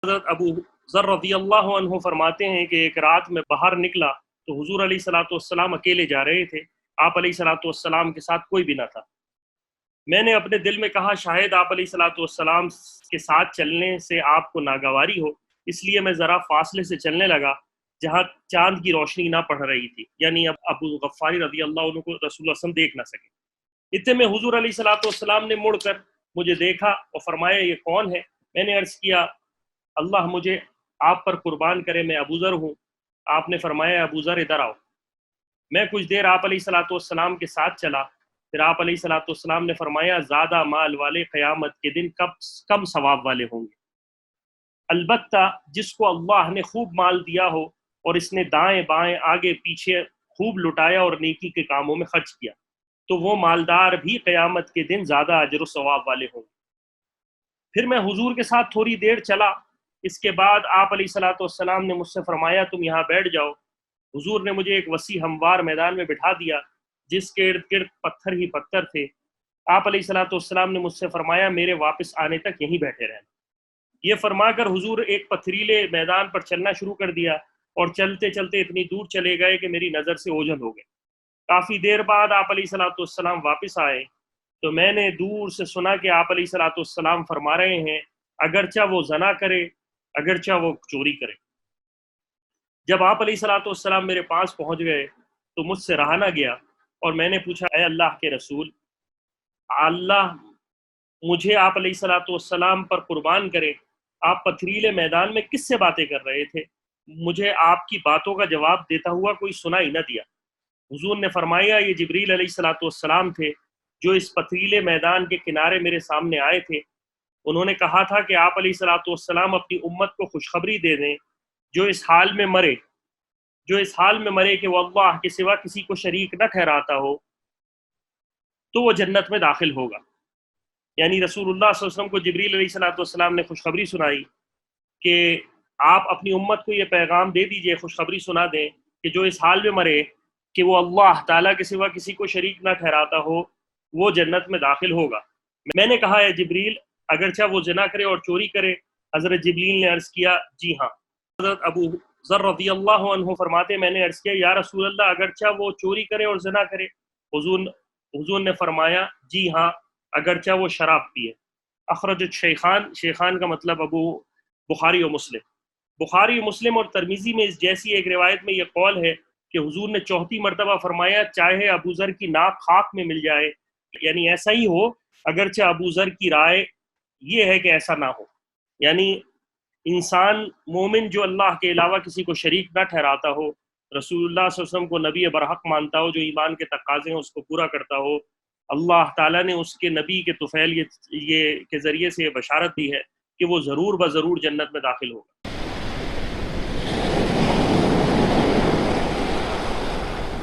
حضرت ابو ذر رضی اللہ عنہ فرماتے ہیں کہ ایک رات میں باہر نکلا تو حضور علیہ الصلوۃ والسلام اکیلے جا رہے تھے، آپ علیہ الصلوۃ والسلام کے ساتھ کوئی بھی نہ تھا۔ میں نے اپنے دل میں کہا شاید آپ علیہ الصلوۃ والسلام کے ساتھ چلنے سے آپ کو ناگواری ہو، اس لیے میں ذرا فاصلے سے چلنے لگا جہاں چاند کی روشنی نہ پڑ رہی تھی، یعنی اب ابو غفاری رضی اللہ عنہ کو رسول اللہ صلی اللہ علیہ وسلم دیکھ نہ سکے۔ اتنے میں حضور علیہ الصلوۃ والسلام نے مڑ کر مجھے دیکھا اور فرمایا یہ کون ہے؟ میں نے عرض کیا اللہ مجھے آپ پر قربان کرے، میں ابو ذر ہوں۔ آپ نے فرمایا ابو ذر ادھر آؤ۔ میں کچھ دیر آپ علیہ الصلوۃ والسلام کے ساتھ چلا، پھر آپ علیہ الصلوۃ والسلام نے فرمایا زیادہ مال والے قیامت کے دن کم ثواب والے ہوں گے، البتہ جس کو اللہ نے خوب مال دیا ہو اور اس نے دائیں بائیں آگے پیچھے خوب لٹایا اور نیکی کے کاموں میں خرچ کیا تو وہ مالدار بھی قیامت کے دن زیادہ اجر و ثواب والے ہوں گے۔ پھر میں حضور کے ساتھ تھوڑی دیر چلا، اس کے بعد آپ علیہ الصلوۃ والسلام نے مجھ سے فرمایا تم یہاں بیٹھ جاؤ۔ حضور نے مجھے ایک وسیع ہموار میدان میں بٹھا دیا جس کے ارد گرد پتھر ہی پتھر تھے۔ آپ علیہ الصلوۃ والسلام نے مجھ سے فرمایا میرے واپس آنے تک یہیں بیٹھے رہنا۔ یہ فرما کر حضور ایک پتھریلے میدان پر چلنا شروع کر دیا اور چلتے چلتے اتنی دور چلے گئے کہ میری نظر سے اوجھل ہو گئے۔ کافی دیر بعد آپ علیہ الصلوۃ والسلام واپس آئے تو میں نے دور سے سنا کہ آپ علیہ الصلوۃ والسلام فرما رہے ہیں اگرچہ وہ زنا کرے، اگرچہ وہ چوری کرے۔ جب آپ علیہ الصلوۃ والسلام میرے پاس پہنچ گئے تو مجھ سے رہا نہ گیا اور میں نے پوچھا اے اللہ کے رسول، اللہ مجھے آپ علیہ الصلوۃ والسلام پر قربان کرے، آپ پتھریلے میدان میں کس سے باتیں کر رہے تھے؟ مجھے آپ کی باتوں کا جواب دیتا ہوا کوئی سنائی نہ دیا۔ حضور نے فرمایا یہ جبریل علیہ الصلوۃ والسلام تھے جو اس پتھریلے میدان کے کنارے میرے سامنے آئے تھے۔ انہوں نے کہا تھا کہ آپ علیہ الصلوۃ والسلام اپنی امت کو خوشخبری دے دیں جو اس حال میں مرے کہ وہ اللہ کے سوا کسی کو شریک نہ ٹھہراتا ہو تو وہ جنت میں داخل ہوگا۔ یعنی رسول اللہ صلی اللہ علیہ وسلم کو جبریل علیہ الصلوۃ والسلام نے خوشخبری سنائی کہ آپ اپنی امت کو یہ پیغام دے دیجئے، خوشخبری سنا دیں کہ جو اس حال میں مرے کہ وہ اللہ تعالیٰ کے سوا کسی کو شریک نہ ٹھہراتا ہو وہ جنت میں داخل ہوگا۔ میں نے کہا اے جبریل اگرچہ وہ زنا کرے اور چوری کرے؟ حضرت جبریل نے عرض کیا جی ہاں۔ حضرت ابو ذر رضی اللہ عنہ فرماتے میں نے عرض کیا یا رسول اللہ اگرچہ وہ چوری کرے اور زنا کرے؟ حضور نے فرمایا جی ہاں اگرچہ وہ شراب پیے۔ اخرج الشیخان، شیخان کا مطلب ابو بخاری و مسلم۔ بخاری و مسلم اور ترمذی میں اس جیسی ایک روایت میں یہ قول ہے کہ حضور نے چوتھی مرتبہ فرمایا چاہے ابو ذر کی ناک خاک میں مل جائے، یعنی ایسا ہی ہو اگرچہ ابو ذر کی رائے یہ ہے کہ ایسا نہ ہو، یعنی انسان مومن جو اللہ کے علاوہ کسی کو شریک نہ ٹھہراتا ہو، رسول اللہ صلی اللہ علیہ وسلم کو نبی برحق مانتا ہو، جو ایمان کے تقاضے ہیں اس کو پورا کرتا ہو، اللہ تعالیٰ نے اس کے نبی کے طفیل یہ کے ذریعے سے یہ بشارت دی ہے کہ وہ ضرور بضرور جنت میں داخل ہوگا۔